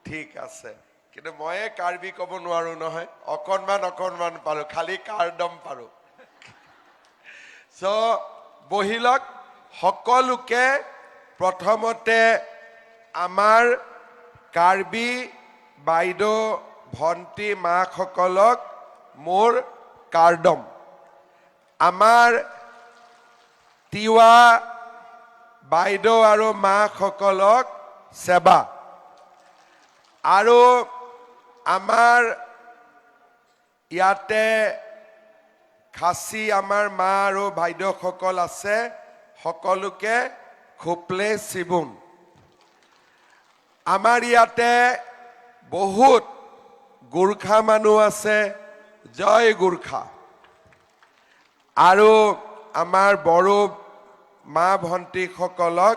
ঠিক আছে কিন্তু ময়ে কাৰ্বি ক'ব নোৱাৰো নহয় অকণমান পাৰো খালি কাৰ্ডম পাৰো সো বহিলক সকলোকে প্ৰথমতে আমাৰ কাৰ্বি বাইদেউ ভন্টি মাসকলক মোৰ কাৰ্ডম আমাৰ তিৱা বাইদেউ আৰু মাসকলক সেৱা আৰু আমাৰ ইয়াতে খাচী আমাৰ মা আৰু বাইদেউসকল আছে সকলোকে খুপলে চিবুন আমাৰ ইয়াতে বহুত গোৰ্খা মানুহ আছে জয় গোৰ্খা আৰু আমাৰ বড়ো মা ভন্টি সকলক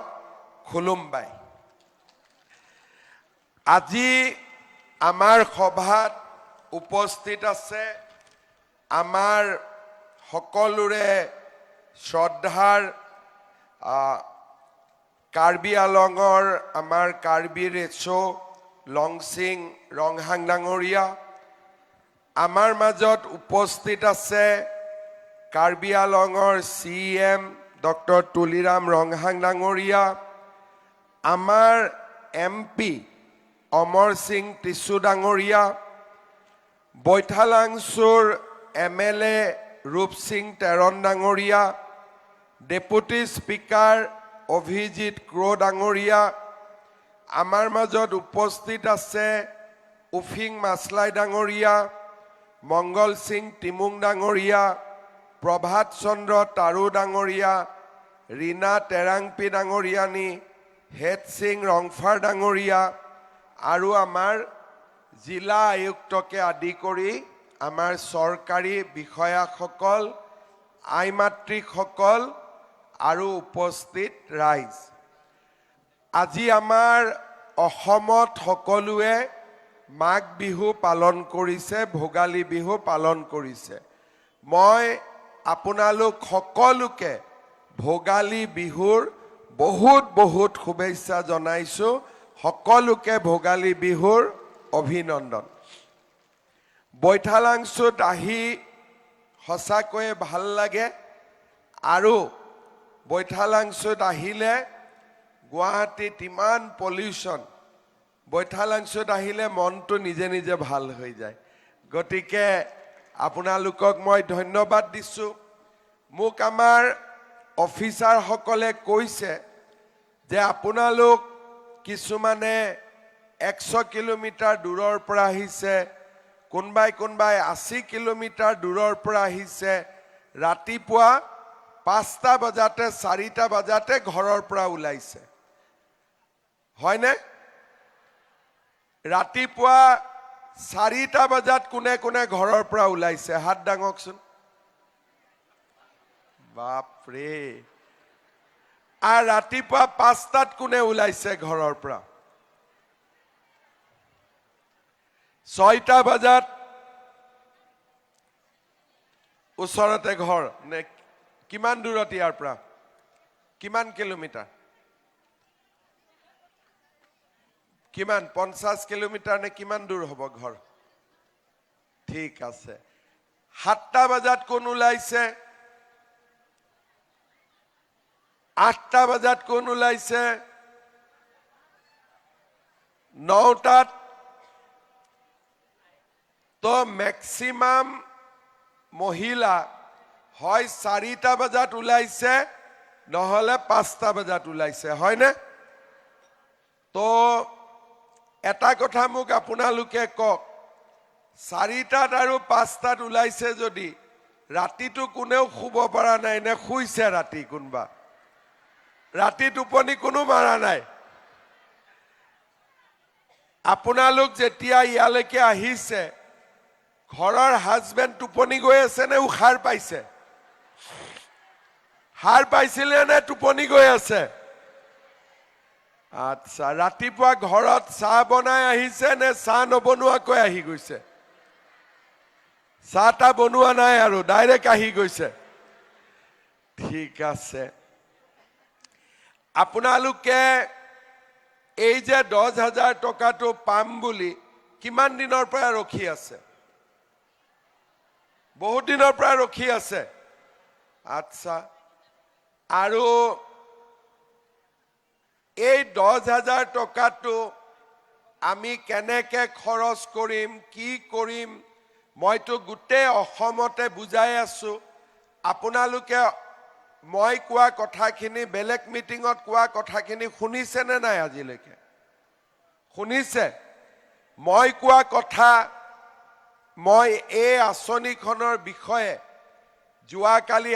খুলুমবাই আজি আমাৰ সভাত উপস্থিত আছে আমাৰ সকলোৰে শ্ৰদ্ধাৰ কাৰ্বি আলঙৰ আমাৰ কাৰ্বি ৰেচো লংচিং ৰংহাং ডাঙৰীয়া আমাৰ মাজত উপস্থিত আছে কাৰ্বি আলঙৰ CM ডক্টৰ তুলিৰাম ৰংহাং ডাঙৰীয়া আমাৰ MP অমৰ সিং টিছু ডাঙৰীয়া বৈঠালাংছুৰ MLA ৰূপ সিং তেৰণ ডাঙৰীয়া ডেপুটি স্পিকাৰ অভিজিৎ ক্ৰো ডাঙৰীয়া আমাৰ মাজত উপস্থিত আছে উফিং মাছলাই ডাঙৰীয়া মংগল সিং টিমুং ডাঙৰীয়া প্ৰভাত চন্দ্ৰ তাৰু ডাঙৰীয়া ৰীনা তেৰাংপি ডাঙৰীয়ানী হেড সিং ৰংফাৰ ডাঙৰীয়া আৰু আমাৰ জিলা আয়ুক্তকে আদি কৰি আমাৰ চৰকাৰী বিষয়াসকল আইমাতৃসকল আৰু উপস্থিত ৰাইজ আজি আমাৰ অসমত সকলোৱে মাঘ বিহু পালন কৰিছে ভোগালী বিহু পালন কৰিছে মই আপোনালোক সকলোকে ভোগালী বিহুৰ বহুত শুভেচ্ছা জনাইছো সকলোকে ভোগালী বিহুৰ অভিনন্দন বৈঠালাংছুত আহি সঁচাকৈয়ে ভাল লাগে আৰু বৈঠালাংছুত আহিলে গুৱাহাটীত ইমান পলিউশ্যন বৈঠালাংছুত আহিলে মনটো নিজে নিজে ভাল হৈ যায় গতিকে আপোনালোকক মই ধন্যবাদ দিছো মোক আমাৰ অফিচাৰসকলে কৈছে যে আপোনালোক কিছুমানে 100 কিলোমিটাৰ দূৰৰ পৰা আহিছে কোনবাই 80 কিলোমিটাৰ দূৰৰ পৰা আহিছে ৰাতিপুৱা 5টা বজাতে 4টা বজাতে ঘৰৰ পৰা ওলাইছে হয়নে ৰাতিপুৱা 4টা বজাত কোনে কোনে ঘৰৰ পৰা ওলাইছে হাত ডাঙকচোন বাপৰে আৰু ৰাতিপুৱা 5টাত কোনে ওলাইছে ঘৰৰ পৰা 6টা বজাত ওচৰতে ঘৰ নে কিমান দূৰত ইয়াৰ পৰা কিমান কিলোমিটাৰ কিমান 50 কিলোমিটাৰ নে কিমান দূৰ হ'ব ঘৰ ঠিক আছে 7টা বজাত কোন ওলাইছে 8টা বজাত কোন ওলাইছে 9টাত তো ম্যাক্সিমাম মহিলা হয় 4টা বজাত ওলাইছে নহলে 5টা বজাত ওলাইছে হয়নে তো এটা কথা মোক আপোনালোকে কক 4টাত আৰু 5টাত ওলাইছে যদি ৰাতিটো কোনেও শুব পৰা নাই নে শুইছে ৰাতি কোনবা ৰাতি টোপনি কোনো মাৰা নাই আপোনালোক যেতিয়া ইয়ালৈকে আহিছে ঘৰৰ হাজবেণ্ড টোপনি গৈ আছে নে উখাৰ পাইছে হাৰ পাইছিলে নে টোপনি গৈ আছে আচ্ছা ৰাতিপুৱা ঘৰত চাহ বনাই আহিছে নে চাহ নবনোৱাকৈ আহি গৈছে চাহটা বনোৱা নাই আৰু ডাইৰেক্ট আহি গৈছে ঠিক আছে আপোনালোকে এই যে 10,000 টকাটো পাম বুলি কিমান দিনৰ পৰা ৰখি আছে? বহুত দিনৰ পৰা ৰখি আছে। আচ্ছা, আৰু এই 10,000 টকাটো আমি কেনেকে খৰচ কৰিম, কি কৰিম, মইতো গোটেই অসমতে বুজাই আছো। আপোনালোকে মই কোৱা কথাখিনি, বেলেগ মিটিঙত কোৱা কথাখিনি শুনিছে নে নাই? আজিলৈকে শুনিছে? মই কোৱা কথা, মই এই আঁচনিখনৰ বিষয়ে যোৱাকালি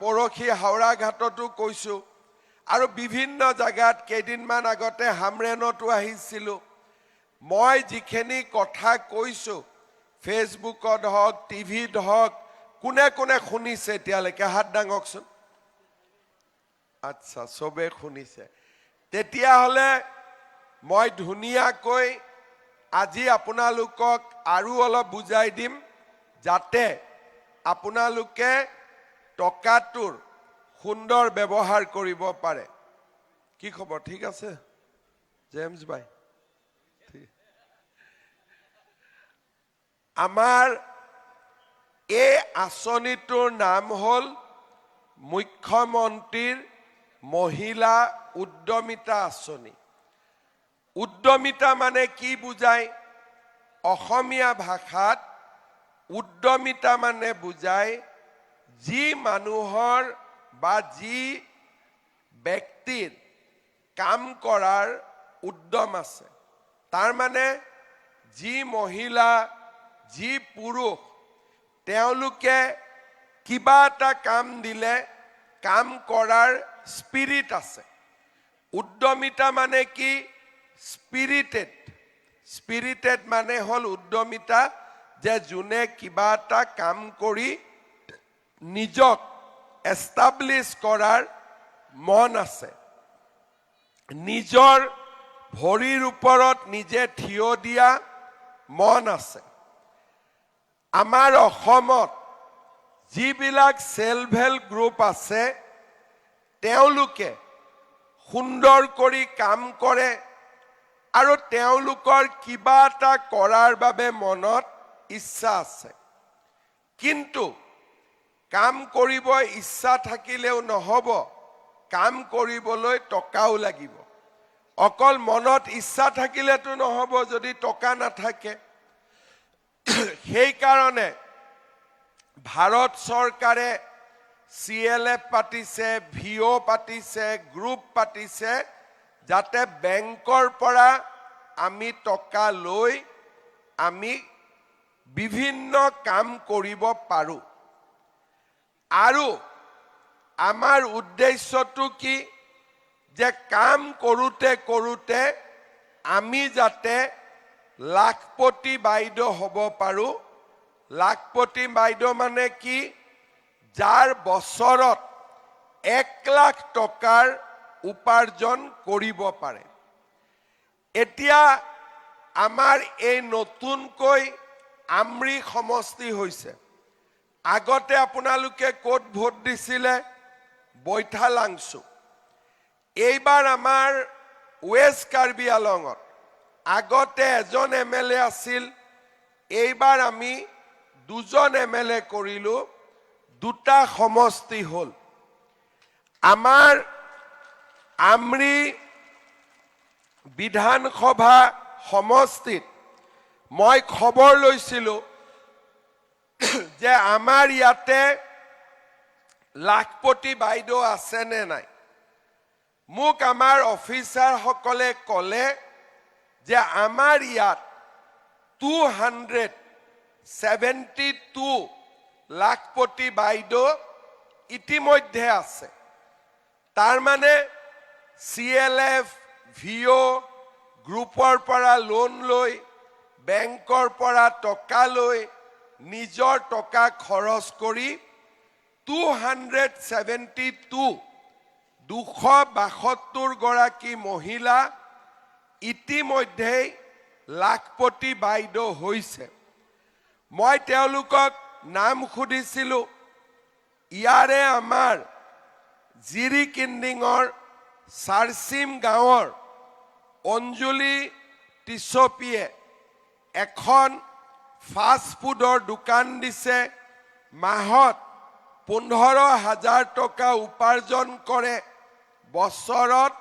পৰহি হাওৰাঘাটতো কৈছো, আৰু বিভিন্ন জায়গাত কেইদিনমান আগতে হামৰেনতো আহিছিলো। মই যিখিনি কথা কৈছো ফেচবুকত হওক, টিভিত হওক, কোনে কোনে শুনিছে এতিয়ালৈকে? হাত দাঙকচোন। আচ্ছা, চবে শুনিছে। তেতিয়াহ'লে মই ধুনীয়াকৈ আজি আপোনালোকক আৰু অলপ বুজাই দিম, যাতে আপোনালোকে টকাটোৰ সুন্দৰ ব্যৱহাৰ কৰিব পাৰে। কি খবৰ? ঠিক আছে জেমছ ভাই? আমাৰ এই আঁচনিটোৰ নাম হ'ল মুখ্যমন্ত্ৰীৰ মহিলা উদ্যমিতা আঁচনি। উদ্যমিতা মানে কি বুজায়? অসমীয়া ভাষাত উদ্যমিতা মানে বুজায় যি মানুহৰ বা যি ব্যক্তিৰ কাম কৰাৰ উদ্যম আছে। তাৰ মানে যি মহিলা, যি পুৰুষ, তেওঁলোকে কিবা এটা কাম দিলে কাম কৰাৰ স্পিৰিট আছে। উদ্যমিতা মানে কি? স্পিৰিটেড। স্পিৰিটেড মানে হ'ল উদ্যমিতা, যে যোনে কিবা এটা কাম কৰি নিজক এষ্টাব্লিছ কৰাৰ মন আছে, নিজৰ ভৰিৰ ওপৰত নিজে থিয় দিয়া মন আছে। আমাৰ অসমত যিবিলাক সেলফ হেল্প গ্ৰুপ আছে, তেওঁলোকে সুন্দৰ কৰি কাম কৰে, আৰু তেওঁলোকৰ কিবা এটা কৰাৰ বাবে মনত ইচ্ছা আছে। কিন্তু কাম কৰিব ইচ্ছা থাকিলেও নহব, কাম কৰিবলৈ টকাও লাগিব। অকল মনত ইচ্ছা থাকিলেতো নহব যদি টকা নাথাকে। সেইকাৰণে ভাৰত চৰকাৰে CLF পাতিছে, VO পাতিছে, গ্ৰুপ পাতিছে, যাতে বেংকৰ পৰা আমি টকা লৈ আমি বিভিন্ন কাম কৰিব পাৰো। আৰু আমাৰ উদ্দেশ্যটো কি? যে কাম কৰোঁতে কৰোঁতে আমি যাতে লাখপতি বাইদেউ হ'ব পাৰো। লাখপতি বাইদেউ মানে কি? যাৰ বছৰত 1 লাখ টকাৰ উপাৰ্জন কৰিব পাৰে। এতিয়া আমাৰ এই নতুনকৈ আমৰি সমষ্টি হৈছে। আগতে আপোনালোকে ক'ত ভোট দিছিলে? বৈঠালাংছু। এইবাৰ আমাৰ ৱেষ্ট কাৰ্বি আলঙত আগতে এজন MLA আছিল, এইবাৰ আমি 2জন MLA কৰিলো, 2টা সমষ্টি হ'ল। আমাৰ আমৰি বিধানসভা সমষ্টিত মই খবৰ লৈছিলো যে আমাৰ ইয়াতে লাখপতি বাইদেউ আছে নে নাই। মোক আমাৰ অফিচাৰসকলে ক'লে যে আমাৰ ইয়াত 272 লাখপতি বাইদেউ ইতিমধ্যে আছে। তাৰ মানে CLF, VO গ্ৰুপৰ পৰা লোন লৈ, বেংকৰ পৰা টকা লৈ, নিজৰ টকা খৰচ কৰি 272 গৰাকী মহিলা ইতিমধ্যে লাখপতি বাইদেউ হৈছে। মই তেওঁলোকক নাম সুধিছিলো। ইয়াৰে আমাৰ জিৰিকিন্দিঙৰ চাৰচিম গাঁৱৰ অঞ্জলি টিছপিয়ে এখন ফাষ্ট ফুডৰ দোকান দিছে, মাহত 15,000 টকা উপাৰ্জন কৰে, বছৰত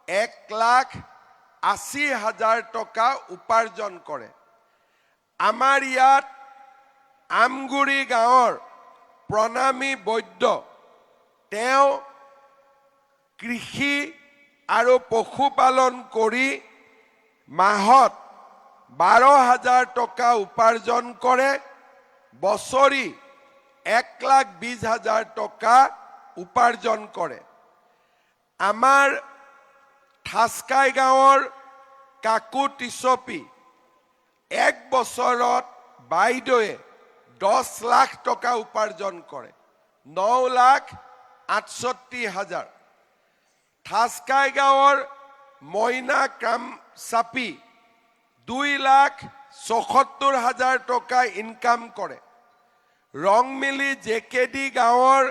1,80,000 টকা উপাৰ্জন কৰে। আমাৰ ইয়াত আমগুৰি গাঁৱৰ প্ৰণামী বৈদ্য, তেওঁ কৃষি আৰু পশুপালন কৰি মাহত 12,000 টকা উপাৰ্জন কৰে, বছৰি 1,20,000 টকা উপাৰ্জন কৰে। আমাৰ ঠাচকাই গাঁৱৰ কাকু টিছপি এক বছৰত বাইদেৱে 10 লাখ টকা উপাৰ্জন কৰে, 9,68,000। ঠাচকাই গাঁৱৰ মইনা কামচাপি 2,74,000 টকা ইনকাম কৰে। ৰংমিলি জেকেডি গাঁৱৰ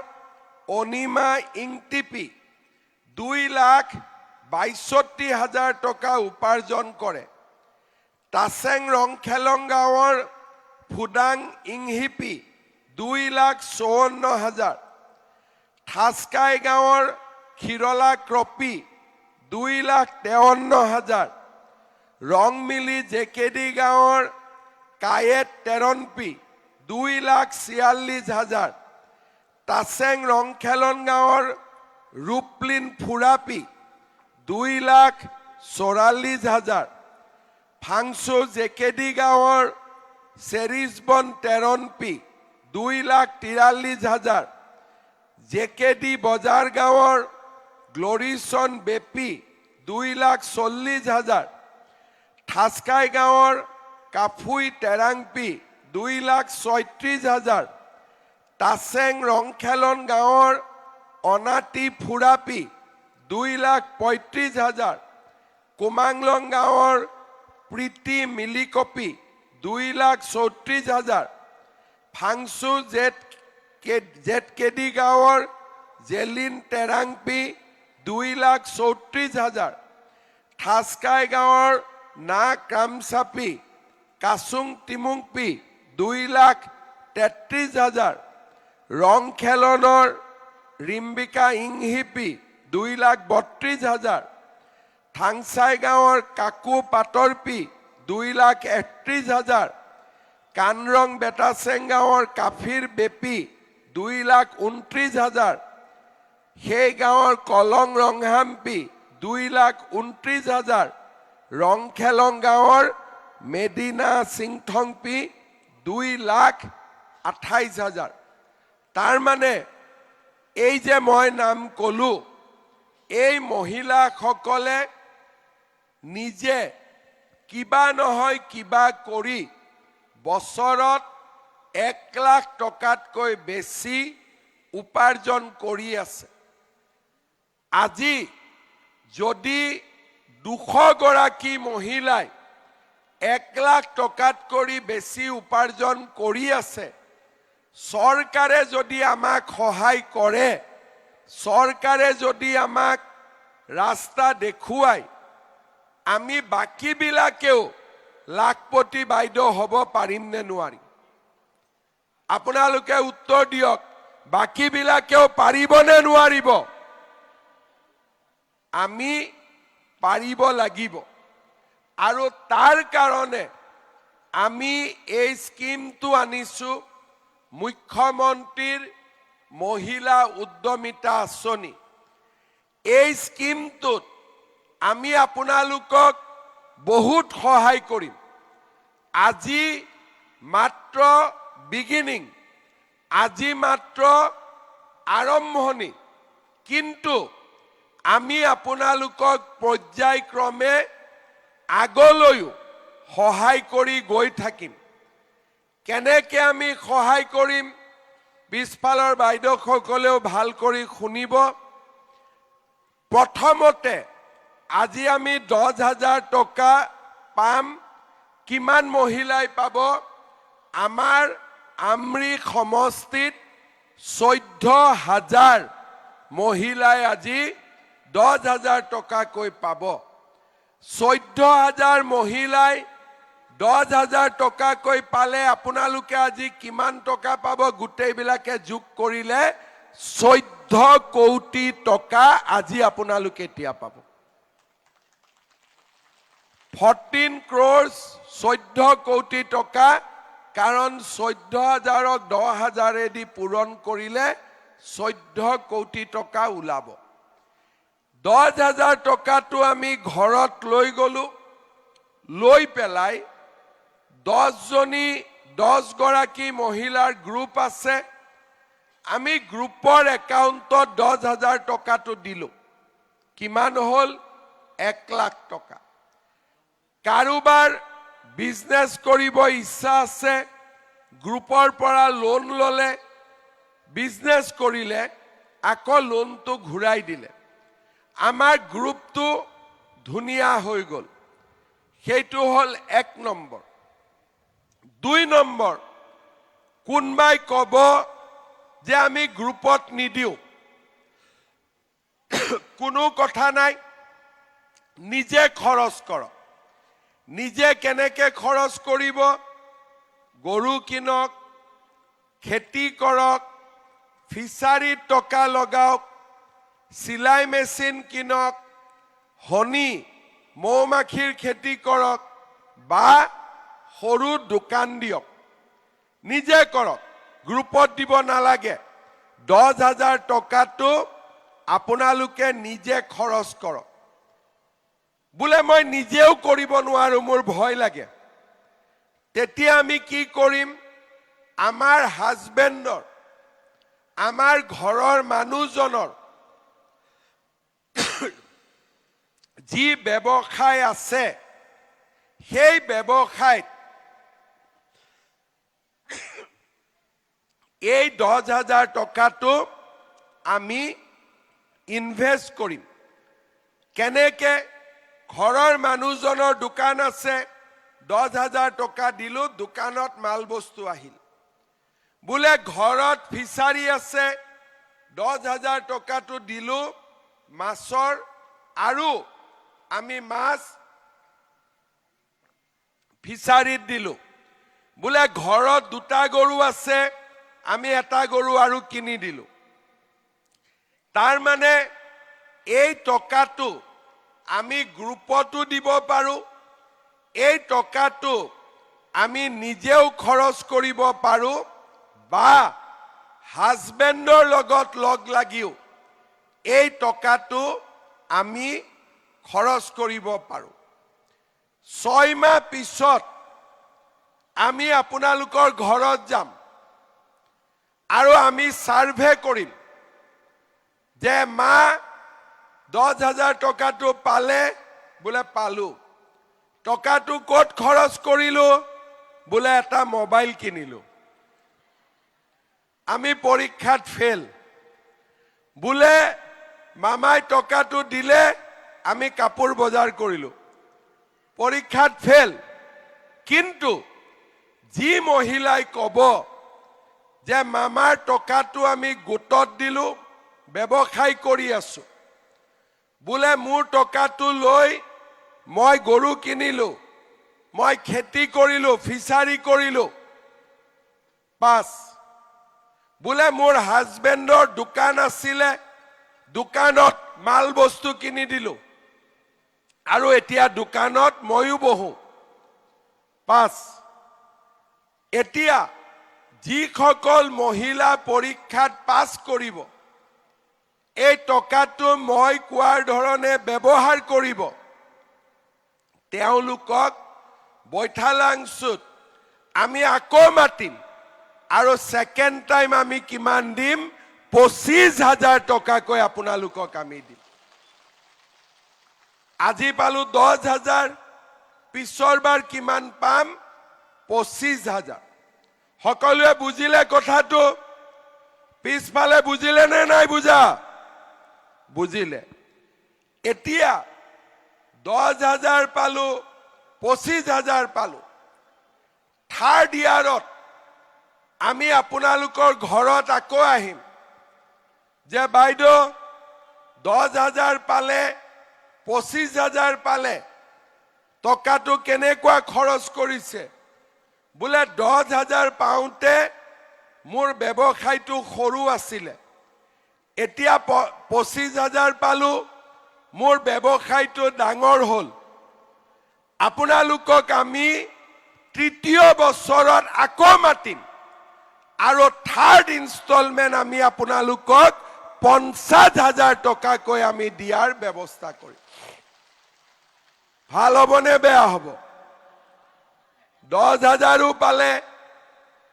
অনিমা ইংটিপি 2,62,000 টকা উপাৰ্জন কৰে। তাচেং ৰংখেলং গাঁৱৰ ফুডাং ইংহিপি 2,54,000। ঠাচকাই গাঁৱৰ খিৰলা ক্ৰপি 2,53,000। ৰংমিলি জেকেডি গাঁৱৰ কায়েত তেৰনপি 2,46,000। তাচেং ৰংখেলন গাঁৱৰ ৰূপলিন ফুৰাপি 2,44,000। ফাংচু জেকেডি গাঁৱৰ চেৰিছবন তেৰনপি 2,43,000। জেকেডি বজাৰ গাঁৱৰ গ্লৰিছন বেপি 2,40,000। ঠাচকাই গাঁৱৰ কাফুই তেৰাংপি 2,36,000। তাচেং ৰংখেলন গাঁৱৰ অনাতি ফুৰাপি 2,35,000। কুমাংলং গাঁৱৰ প্ৰীতি মিলিকপি 2,34,000। ফাংচু জেটকেডি গাঁৱৰ জেলিন তেৰাংপি 2,34,000। ঠাচকাই গাঁৱৰ না কামচাপি কাচুং টিমুংপি 2,33,000। ৰংখেলনৰ ৰিম্বিকা ইংহিপি 2,32,000। থাংচাই গাঁৱৰ কাকু পাটৰপি 2,31,000। কানৰং বেটাচেং গাঁৱৰ কাফিৰ বেপি 2,29,000। সেই গাঁৱৰ কলং ৰংহাম্পি 2,29,000। ৰংখেলং গাঁৱৰ মেডিনা সিংথংপি 2,28,000। তাৰ মানে এই যে মই নাম কলো, এই মহিলাসকলে নিজে কিবা নহয় কিবা কৰি বছৰত 1,00,000 টকাতকৈ বেছি উপাৰ্জন কৰি আছে। আজি যদি 200 গৰাকী মহিলাই 1,00,000 টকাতকৈ বেছি উপাৰ্জন কৰি আছে, চৰকাৰে যদি আমাক সহায় কৰে, চৰকাৰে যদি আমাক ৰাস্তা দেখুৱায়, আমি বাকীবিলাকেও লাখপতি বাইদেউ হ'ব পাৰিম নে নোৱাৰিম? আপোনালোকে উত্তৰ দিয়ক, বাকীবিলাকেও পাৰিব নে নোৱাৰিব? আমি পাৰিব লাগিব। আৰু তাৰ কাৰণে আমি এই স্কিমটো আনিছো, মুখ্যমন্ত্ৰীৰ মহিলা উদ্যমিতা আঁচনি। এই স্কিমটোত আমি আপোনালোকক বহুত সহায় কৰিম। আজি মাত্ৰ বিগিনিং, আজি মাত্ৰ আৰম্ভণি, কিন্তু আমি আপোনালোকক পৰ্যায়ক্ৰমে আগলৈও সহায় কৰি গৈ থাকিম। কেনেকৈ আমি সহায় কৰিম, পিছফালৰ বাইদেউসকলেও ভাল কৰি শুনিব। প্ৰথমতে আজি আমি 10,000 টকা পাম। কিমান মহিলাই পাব? আমাৰ আমৰি সমষ্টিত 14,000 মহিলাই আজি 10,000 টকাকৈ পাব। 14,000 মহিলাই 10,000 টকাকৈ পালে আপোনালোকে আজি কিমান টকা পাব গোটেইবিলাকে যোগ কৰিলে 14 কোটি টকা আজি আপোনালোকে এতিয়া পাব 14 crores 14 কোটি টকা কাৰণ 14,000ক 10,000 দি পূৰণ কৰিলে 14 কোটি টকা ওলাব 10,000 টকাটো আমি ঘৰত লৈ গলো লৈ পেলাই 10 গৰাকী মহিলাৰ গ্ৰুপ আছে আমি গ্ৰুপৰ একাউণ্টত 10,000 টকাটো দিলো কিমান হল 1 লাখ টকা কাৰোবাৰ বিজনেস কৰিব ইচ্ছা আছে গ্ৰুপৰ পৰা লোন ললে বিজনেস কৰিলে আকৌ লোনটো ঘূৰাই দিলে আমাৰ গ্ৰুপটো ধুনিয়া হৈ গল সেইটো হল 1 নম্বৰ 2 নম্বৰ কোনবাই কব যে আমি গ্ৰুপত নিদিও কোনো কথা নাই নিজে খৰচ কৰক নিজে কেনেকে খৰচ কৰিব গৰু কিনক খেতি কৰক ফিছাৰীত টকা লগাওক সিলাই মেচিন কিনক হনি মৌমাখিৰ খেতি কৰক বা সৰু দোকান দিয়ক নিজে কৰক গ্ৰুপত দিব নালাগে 10,000 টকাটো আপোনালোকে নিজে খৰচ কৰক বুলে মই নিজেও কৰিব নোৱাৰো মোৰ ভয় লাগে তেতিয়া আমি কি কৰিম আমাৰ হাজবেণ্ডৰ আমাৰ ঘৰৰ মানুহজনৰ যি ব্যৱসায় আছে সেই ব্যৱসায়ত এই 10,000 টকাটো আমি ইনভেস্ট কৰিম কেনেকে ঘৰৰ মানুহজনৰ দোকান আছে 10,000 টকা দিলো দোকানত মাল বস্তু আহিল বুলে ঘৰত ফিছাৰী আছে 10,000 টকাটো দিলো মাছৰ আৰু আমি মাছ ফিছাৰীত দিলো বুলে ঘৰত দুটা গৰু আছে আমি এটা গৰু আৰু কিনি দিলো তাৰ মানে এই টকাটো আমি গ্ৰুপতো দিব পাৰো এই টকাটো আমি নিজেও খৰচ কৰিব পাৰো বা হাজবেণ্ডৰ লগত লগ লাগিও এই টকাটো আমি খৰচ কৰিব পাৰো 6 মাহ পিছত আমি আপোনালোকৰ ঘৰত যাম আৰু আমি সাৰ্ভে কৰিম যে মা 10,000 টকাটো পালে বুলে পালো টকাটো ক'ত খৰচ কৰিলো বুলে এটা মোবাইল কিনিলো আমি পৰীক্ষাত ফেল বুলে মামাই টকাটো দিলে আমি কাপোৰ বজাৰ কৰিলো পৰীক্ষাত ফেল কিন্তু যি মহিলাই কব যে মামাৰ টকাটো আমি গোটত দিলো ব্যৱসায় কৰি আছো বুলে মোৰ টকাটো লৈ মই গৰু কিনিলো মই খেতি কৰিলো ফিছাৰী কৰিলো পাস বুলে মোৰ হাজবেণ্ডৰ দোকান আছিলে দোকানত মাল বস্তু কিনি দিলো আৰু এতিয়া দোকানত ময়ো বহো পাস এতিয়া যিসকল মহিলা পৰীক্ষাত পাস কৰিব এই টকাটো মই কোৱাৰ ধৰণে ব্যৱহাৰ কৰিব তেওঁলোকক বৈঠালাংছুত আমি আকৌ মাতিম আৰু সেকেন্ড টাইম আমি কিমান দিম 25,000 টকাকৈ আপোনালোকক আমি দিম আজি পালো 10,000 পিছৰবাৰ কিমান পাম 25,000 সকলোৱে বুজিলে কথাটো পিছফালে বুজিলে নে নাই বুজা বুজিলে এতিয়া 10,000 পালো 25,000 পালো থাৰ্ড ইয়াৰত আমি আপোনালোকৰ ঘৰত আকৌ আহিম যে বাইদেউ 10,000 পালে 25,000 পালে টকাটো কেনেকুৱা খৰচ কৰিছে বোলে 10,000 পাওঁতে মোৰ ব্যৱসায়টো সৰু আছিলে এতিয়া 25,000 পালো মোৰ ব্যৱসায়টো ডাঙৰ হ'ল আপোনালোকক আমি তৃতীয় বছৰত আকৌ মাতিম আৰু থাৰ্ড ইনষ্টলমেন্ট আমি আপোনালোকক 50,000 টকাকৈ আমি দিয়াৰ ব্যৱস্থা কৰিম ভাল হ'বনে বেয়া হ'ব 10,000 পালে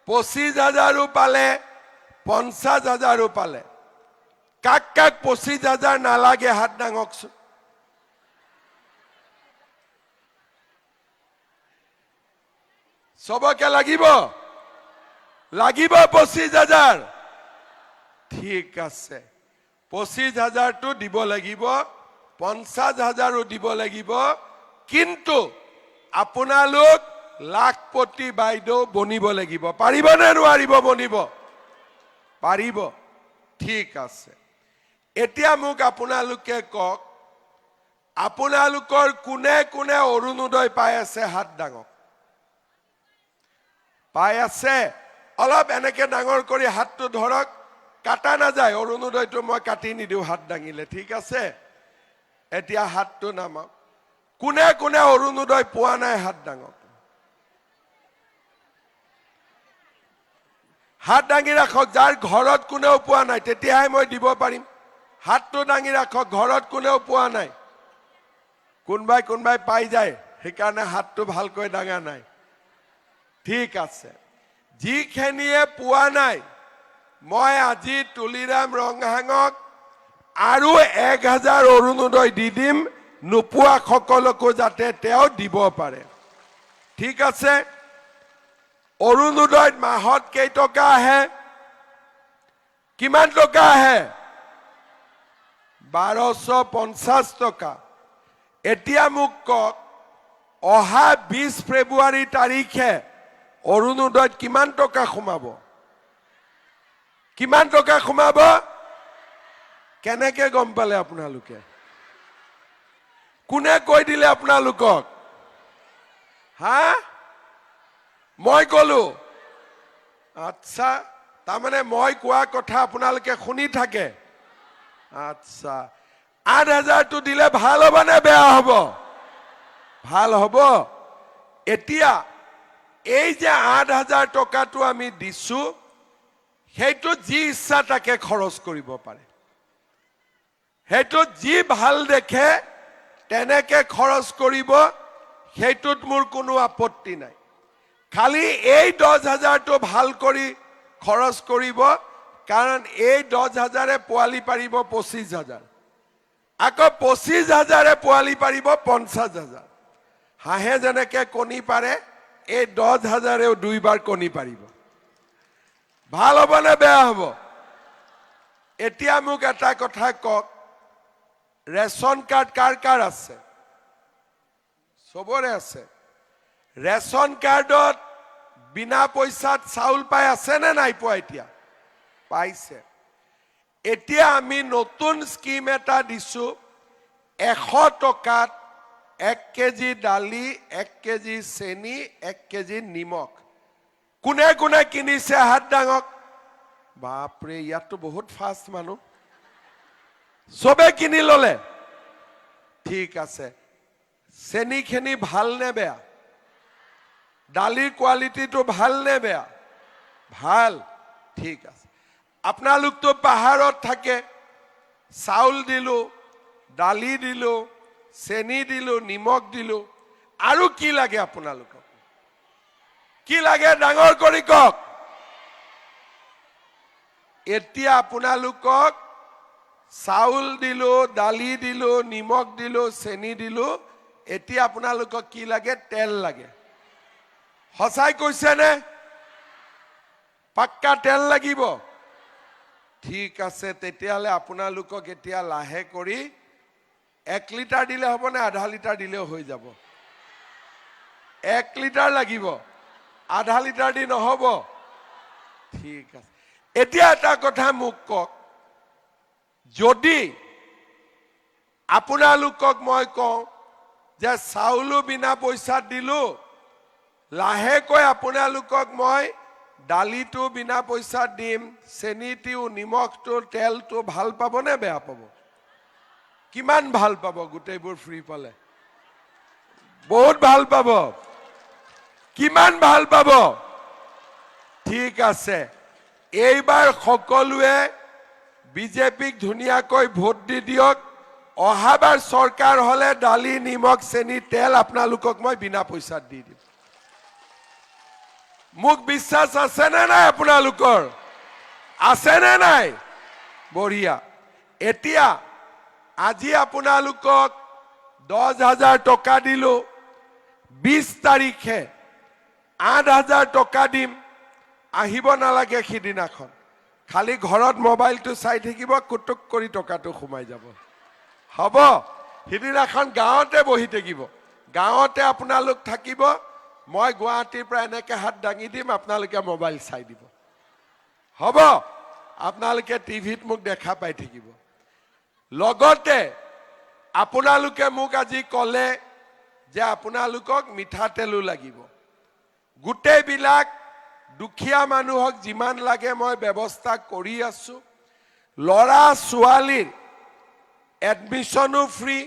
25,000 পালে 50,000 পালে কাক কাক 25,000 নালাগে হাত দাঙকচোন সবকে লাগিব 25,000 ঠিক আছে 25,000 টো দিব লাগিব 50,000 দিব লাগিব কিন্তু আপোনালোক লাখপতি বাইদেউ বনিব লাগিব পাৰিব নে নোৱাৰিব বনিব পাৰিব ঠিক আছে এতিয়া মোক আপোনালোকে কক আপোনালোকৰ কোনে কোনে অৰুণোদয় পাই আছে হাত দাঙক পাই আছে অলপ এনেকে ডাঙৰ কৰি হাতটো ধৰক কাটা না যায় অৰুণোদয়টো মই কাটি নিদিও হাত দাঙিলে ঠিক আছে এতিয়া হাতটো নামাওক কোনে কোনে অৰুণোদয় পোৱা নাই হাত দাঙক হাত দাঙি ৰাখক যাৰ ঘৰত কোনেও পোৱা নাই তেতিয়াহে মই দিব পাৰিম হাতটো দাঙি ৰাখক ঘৰত কোনেও পোৱা নাই কোনবাই পাই যায় সেইকাৰণে হাতটো ভালকৈ দাঙা নাই ঠিক আছে যিখিনিয়ে পোৱা নাই মই আজি তুলিৰাম ৰংহাঙক আৰু 1,000 অৰুণোদয় দি দিম নোপোৱা সকলকো যাতে তেওঁ দিব পাৰে ঠিক আছে অৰুণোদয় মাহত কেই টকা আহে কিমান টকা আহে 1250 টকা এতিয়া মোক কক অহা 20 ফেব্ৰুৱাৰী তাৰিখে অৰুণোদয়ত কিমান টকা সোমাব কিমান টকা সোমাব কেনেকে গম পালে আপোনালোকে কোনে কৈ দিলে আপোনালোকক হা মই কলো আচ্ছা তাৰমানে মই কোৱা কথা আপোনালোকে শুনি থাকে আচ্ছা 8,000 টো দিলে ভাল হ'ব নে বেয়া হ'ব ভাল হ'ব এতিয়া এই যে 8,000 টকাটো আমি দিছো সেইটো যি ইচ্ছা তাকে খৰচ কৰিব পাৰে সেইটো যি ভাল দেখে তেনেকে খৰচ কৰিব সেইটোত মোৰ কোনো আপত্তি নাই খালি এই 10,000 টো ভাল কৰি খৰচ কৰিব কাৰণ এই 10,000 পোৱালি পাৰিব 25,000 আকৌ 25,000 পোৱালি পাৰিব 50,000 হাঁহে যেনেকে কণী পাৰে এই 10,000 দুইবাৰ কণী পাৰিব ভাল হ'ব নে বেয়া হ'ব এতিয়া মোক এটা কথা কক ৰেশন কাৰ্ড কাৰ কাৰ আছে সবৰে আছে ৰেশন কাৰ্ডত বিনা পইচাত চাউল পাই আছে নে নাই পোৱা এতিয়া পাইছে এতিয়া আমি নতুন স্কিম এটা দিছো 100 টকাত 1 কেজি দালি 1 কেজি চেনি 1 কেজি নিমখ কোনে কোনে কিনিছে হাত দাঙক বাপৰে ইয়াতো বহুত ফাষ্ট মানুহ সবে কিনি ললে ঠিক আছে চেনি খিনি ভাল নে বেয়া দালিৰ কোৱালিটিটো ভাল নে বেয়া ভাল ঠিক আছে আপোনালোকতো পাহাৰত থাকে চাউল দিলো দালি দিলো চেনি দিলো নিমখ দিলো আৰু কি লাগে আপোনালোকক কি লাগে ডাঙৰ কৰি কক এতিয়া আপোনালোকক চাউল দিলো দালি দিলো নিমখ দিলো চেনি দিলো এতিয়া আপোনালোকক কি লাগে তেল লাগে হসাই কৈছে নে পাক্কা তেল লাগিব ঠিক আছে তেতিয়ালে আপোনালোকক এতিয়া লাহে কৰি 1 লিটাৰ দিলে হ'ব নে আধা লিটাৰ দিলেও হৈ যাব 1 লিটাৰ লাগিব আধা লিটাৰ দি নহব ঠিক আছে এতিয়া এটা কথা মোক কক যদি আপোনালোকক মই কওঁ যে চাউলো বিনা পইচাত দিলো লাহেকৈ আপোনালোকক মই দালিটো বিনা পইচাত দিম চেনিটো নিমখটো তেলটো ভাল পাব নে বেয়া পাব কিমান ভাল পাব গোটেইবোৰ ফ্ৰী পালে বহুত ভাল পাব কিমান ভাল পাব ঠিক আছে এইবাৰ সকলোৱে বিজেপিক ধুনিয়াকৈ ভোট দি দিয়ক অহাবাৰ চৰকাৰ হলে দালি নিমখ চেনি তেল আপোনালোকক মই বিনা পইচাত দি দিম মোক বিশ্বাস আছে নে নাই আপোনালোকৰ আছে নে নাই বঢ়িয়া এতিয়া আজি আপোনালোকক 10,000 টকা দিলো 20 তাৰিখে 8,000 টকা দিম আহিব নালাগে সিদিনাখন খালি ঘৰত মোবাইলটো চাই থাকিব কুটুক কৰি টকাটো সোমাই যাব হ'ব সিদিনাখন গাঁৱতে বহি থাকিব গাঁৱতে আপোনালোক থাকিব মই গুৱাহাটীৰ পৰা এনেকে হাত দাঙি দিম আপোনালোকে মোবাইল চাই দিব হ'ব আপোনালোকে টিভিত মোক দেখা পাই থাকিব লগতে আপোনালোকে মোক আজি ক'লে যে আপোনালোকক মিঠাতেলো লাগিব গোটেইবিলাক দুখীয়া মানুহক যিমান লাগে মই ব্যৱস্থা কৰি আছো লৰা ছোৱালীৰ এডমিশনো ফ্ৰী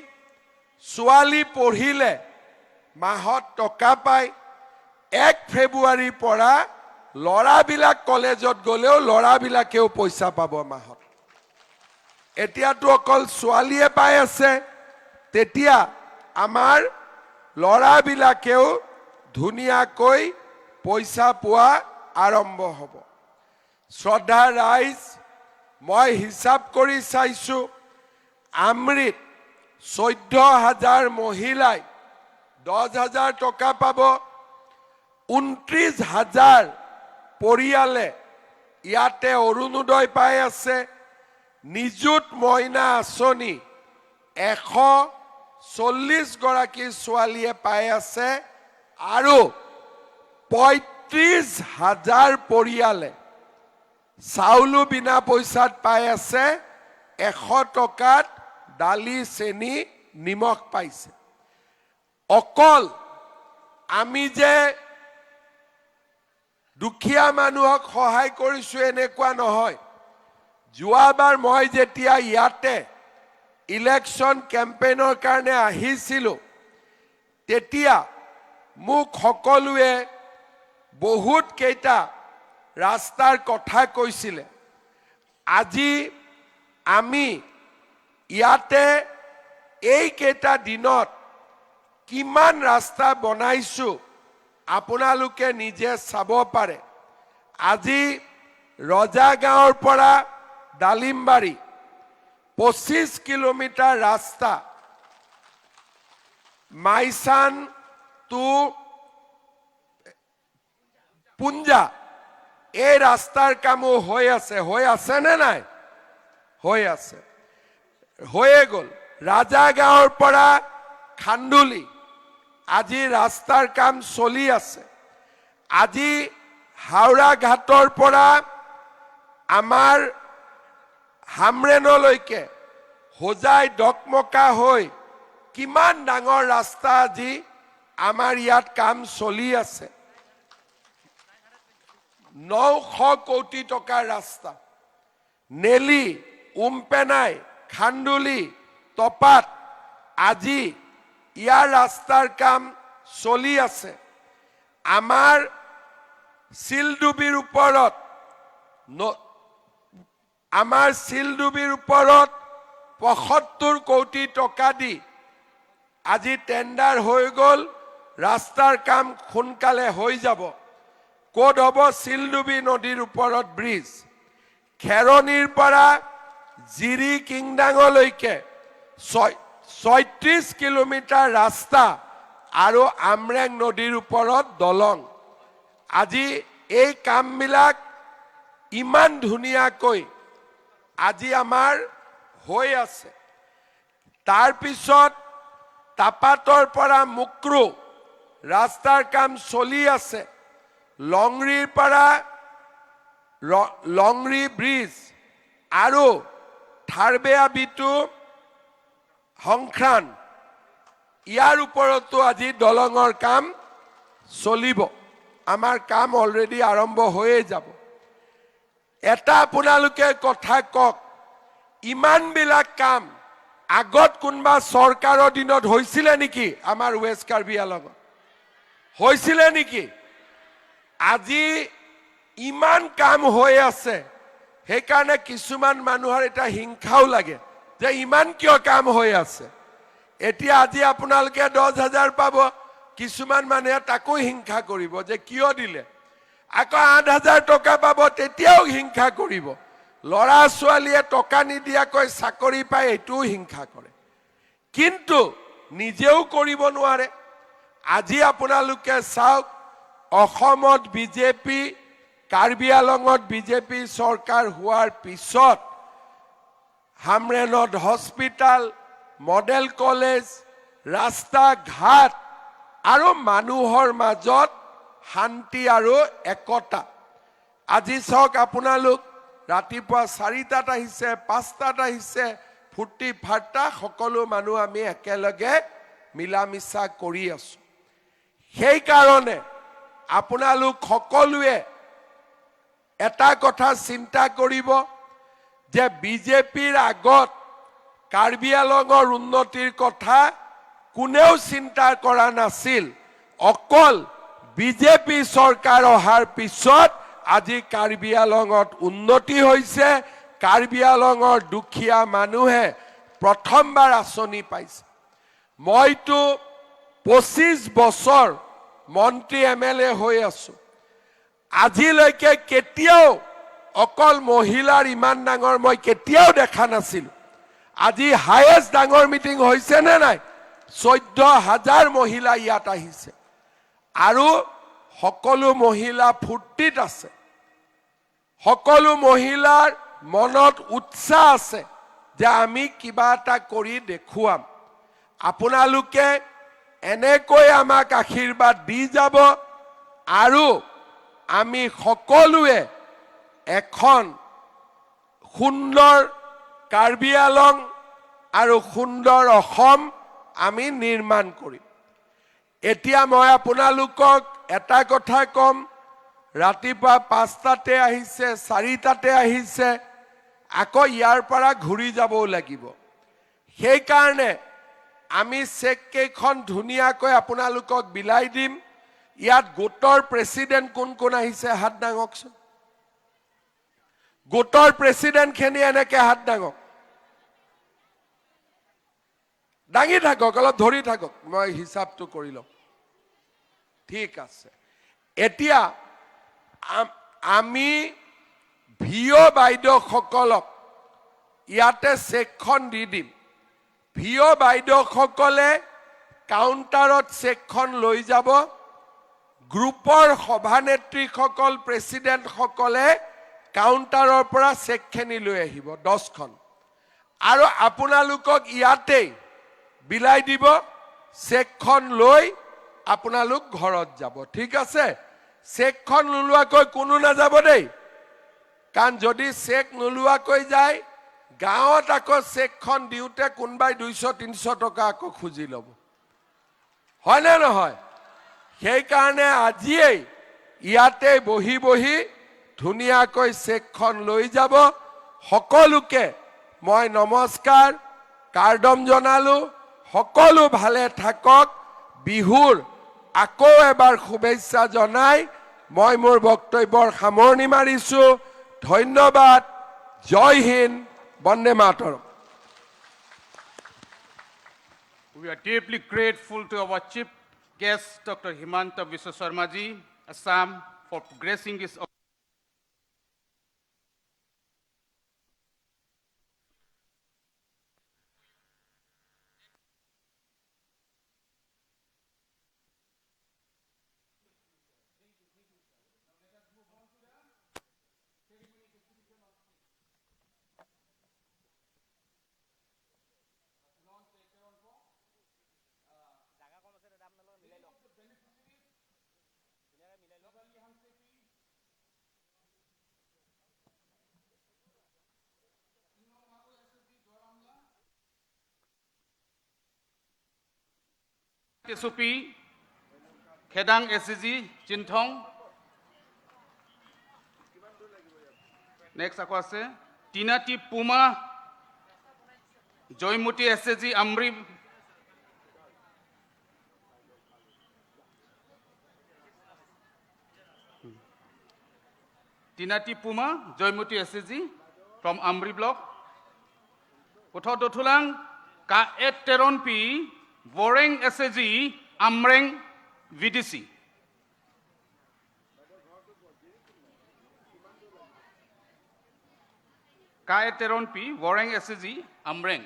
ছোৱালী পঢ়িলে মাহত টকা পায় 1 ফেব্ৰুৱাৰীৰ পৰা লৰাবিলাক কলেজত গলেও লৰাবিলাকেও পইচা পাব মাহত এতিয়াতো অকল ছোৱালীয়ে পাই আছে তেতিয়া আমাৰ লৰাবিলাকেও ধুনিয়াকৈ পইচা পোৱা আৰম্ভ হ'ব শ্ৰদ্ধা ৰাইজ মই হিচাপ কৰি চাইছো আমৃত 14,000 মহিলাই 10,000 টকা পাব 29,000 পৰিয়ালে ইয়াতে অৰুণোদয় পাই আছে নিযুত মইনা আঁচনি 140 গৰাকী ছোৱালীয়ে পাই আছে আৰু 35,000 পৰিয়ালে চাউলো বিনা পইচাত পাই আছে 100 টকাত দালি চেনি নিমখ পাইছে অকল আমি যে দুখীয়া মানুহক সহায় কৰিছো এনেকুৱা নহয় যোৱাবাৰ মই যেতিয়া ইয়াতে ইলেকশন কেম্পেইনৰ কাৰণে আহিছিলো তেতিয়া মোক সকলোৱে বহুত কেইটা ৰাস্তাৰ কথা কৈছিলে আজি আমি ইয়াতে এই কেইটা দিনত কিমান ৰাস্তা বনাইছো আপোনালোকে নিজে চাব পাৰে আজি ৰজাগাঁৱৰ পৰা ডালিমবাৰী 25 কিলোমিটাৰ ৰাস্তা মাইসান টু পুঞ্জা এই ৰাস্তাৰ কামো হৈ আছে নে নাই হৈ আছে হয়ে গল ৰাজাগাঁৱৰ পৰা খান্দুলি আজি ৰাস্তাৰ কাম চলি আছে আজি হাওৰা ঘাটৰ পৰা আমাৰ হামৰেনলৈকে হোজাই ডকমকা হৈ কিমান ডাঙৰ ৰাস্তা আজি আমাৰ ইয়াত কাম চলি আছে 900 কোটি টকাৰ ৰাস্তা নেলি উমপেনাই খান্দুলি তপাত আজি ইয়াৰ ৰাস্তাৰ কাম চলি আছে আমাৰ সিলডুবিৰ ওপৰত আমাৰ সিলডুবিৰ ওপৰত 75 কোটি টকা দি আজি টেন্ডাৰ হৈ গল ৰাস্তাৰ কাম সোনকালে হৈ যাব কোড হ'ব সিলডুবি নদীৰ ওপৰত ব্ৰিজ খেৰনিৰ পৰা জিৰি কিংডাঙলৈকে 36 কিলোমিটাৰ ৰাস্তা আৰু আমৰেং নদীৰ ওপৰত দলং আজি এই কামবিলাক ইমান ধুনিয়াকৈ আজি আমাৰ হৈ আছে তাৰ পিছত তাপাতৰ পৰা মুক্ৰু ৰাস্তাৰ কাম চলি আছে লংৰিৰ পৰা লংৰি ব্ৰিজ আৰু থাৰবেয়া বিটু সংখ্ৰান ইয়াৰ ওপৰতো আজি দলঙৰ কাম চলিব আমাৰ কাম অলৰেডি আৰম্ভ হৈয়ে যাব এটা আপোনালোকে কথা কক ইমানবিলাক কাম আগত কোনবা চৰকাৰৰ দিনত হৈছিল নেকি আমাৰ ওয়েস্ট কাৰ্বি আলংত হৈছিল নেকি আজি ইমান কাম হৈ আছে সেইকাৰণে কিছুমান মানুহৰ এটা হিংসাও লাগে যে ইমান কিয় কাম হৈ আছে এতিয়া আজি আপোনালোকে 10,000 পাব কিছুমান মানুহে তাকো হিংসা কৰিব যে কিয় দিলে আকৌ 8,000 টকা পাব তেতিয়াও হিংসা কৰিব লৰা ছোৱালীয়ে টকা নিদিয়াকৈ চাকৰি পায় এটো হিংসা কৰে কিন্তু নিজেও কৰিব নোৱাৰে আজি আপোনালোকে চাওক অসমত বিজেপি কাৰ্বি আলংত বিজেপি চৰকাৰ হোৱাৰ পিছত হামৰেনত হস্পিটাল মডেল কলেজ ৰাস্তা ঘাট আৰু মানুহৰ মাজত শান্তি আৰু একতা আজি চাওক আপোনালোক ৰাতিপুৱা 4টাত আহিছে 5টাত আহিছে ফুৰ্তি ফাৰ্তা সকলো মানুহ আমি একেলগে মিলামিছা কৰি আছো সেই কাৰণে আপোনালোক সকলোৱে এটা কথা চিন্তা কৰিব যে বিজেপিৰ আগত কাৰ্বি আলংৰ উন্নতিৰ কথা কোনেও চিন্তা কৰা নাছিল অকল বিজেপি চৰকাৰ অহাৰ পিছত আজি কাৰ্বি আলংত উন্নতি হৈছে কাৰ্বি আলংৰ দুখীয়া মানুহে প্ৰথমবাৰ আঁচনি পাইছে মইতো 25 বছৰ মন্ত্ৰী এমএলএ হৈ আছো আজিলৈকে কেতিয়াও অকল মহিলাৰ ইমান ডাঙৰ মই কেতিয়াও দেখা নাছিল আজি হাইয়েষ্ট ডাঙৰ মিটিং হৈছে নে নাই 14,000 মহিলা ইয়াত আহিছে আৰু সকলো মহিলা ফুৰ্তিত আছে সকলো মহিলাৰ মনত উৎসাহ আছে যে আমি কিবা এটা কৰি দেখুৱাম আপোনালোকে এনেকৈ আমাক আশীৰ্বাদ দি যাব আৰু আমি সকলোৱে এখন সুন্দৰ কাৰ্বি আলং আৰু সুন্দৰ অসম আমি নিৰ্মাণ কৰিম এতিয়া মই আপোনালোকক এটা কথা কম ৰাতিপুৱা 5টাতে আহিছে 4টাতে আহিছে আকৌ ইয়াৰ পৰা ঘূৰি যাবও লাগিব সেই কাৰণে আমি চেক কেইখন ধুনিয়াকৈ আপোনালোকক বিলাই দিম ইয়াত গোটৰ প্ৰেসিডেন্ট কোন কোন আহিছে হাত দাঙকচোন গোটৰ প্ৰেসিডেন্ট খেনি এনেকে হাত দাঙক দাঙি থাকক অলপ ধৰি থাকক মই হিচাপটো কৰি লম ঠিক আছে এতিয়া আমি ভিও বাইদেউ সকলক ইয়াতে চেকখন দি দিম ভিও বাইদেউ সকলে কাউন্টাৰত চেকখন লৈ যাব গ্ৰুপৰ সভানেত্ৰী সকল প্ৰেসিডেন্ট সকলে কাউন্টাৰৰ পৰা চেকখনি লৈ আহিব 10খন আৰু আপোনালোকক ইয়াতে বিলাই দিব চেকখন লৈ আপোনালোক ঘৰত যাব ঠিক আছে চেকখন লুলুৱাকৈ কোনো না যাব দেই কান যদি চেক নলুৱাকৈ যায় গাঁৱত আকৌ চেকখন দিউতে কোনবাই 200-300 টকা আকৌ খুজি লব হয় না নহয় সেই কাৰণে আজিয়ে ইয়াতে বহি বহি ধুনিয়াকৈ চেকখন লৈ যাব সকলোকে মই নমস্কাৰ কাৰ্ডম জনালো সকলো ভালে থাকক বিহুৰ আকৌ এবাৰ শুভেচ্ছা জনাই মই মোৰ বক্তব্যৰ সামৰণি মাৰিছো ধন্যবাদ জয় Hind Vande Mataram We are deeply grateful to our chief guest, Dr. Himanta Biswa Sarma ji, Assam, for gracing his Tesupi, Khedang SCG, Jinthong. Next ako আছে Tinati Puma, Joymuti SCG, Amri. Tinati Puma, Joymuti SCG from Amri block. Uthor Dothulang, Kaet Teronpi, Voreng SCG, Amreng VDC. Kaet Teronpi, Voreng SCG, Amreng.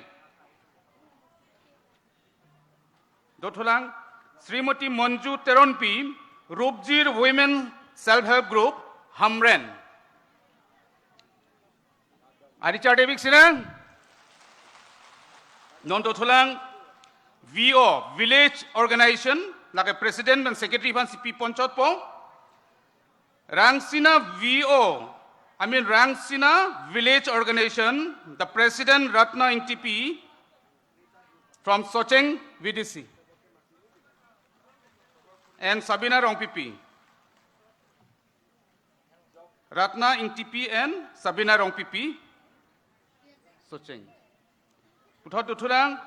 Dothulang, Srimati Manju Teronpi, Rupjir Women Self-Help Group, Hamren. Aricha Devik Sinang. Non Dothulang, VO, Village Organization, like a president and secretary van CP Ponchot po. Rangsina VO, Rangsina Village Organization, the president Ratna NTP from Socheng VDC. And Sabina Rongpp. Ratna NTP and Sabina Rongpp, Socheng. Uthor Dothulang,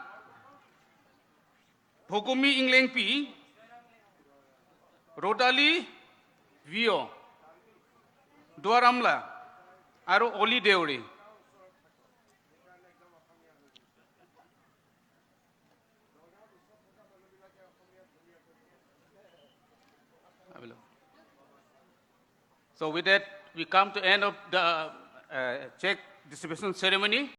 Phogumi Ingleng P, Rodali VO, Duaramla, Aro Oli Deuri. So with that, we come to end of the check distribution ceremony.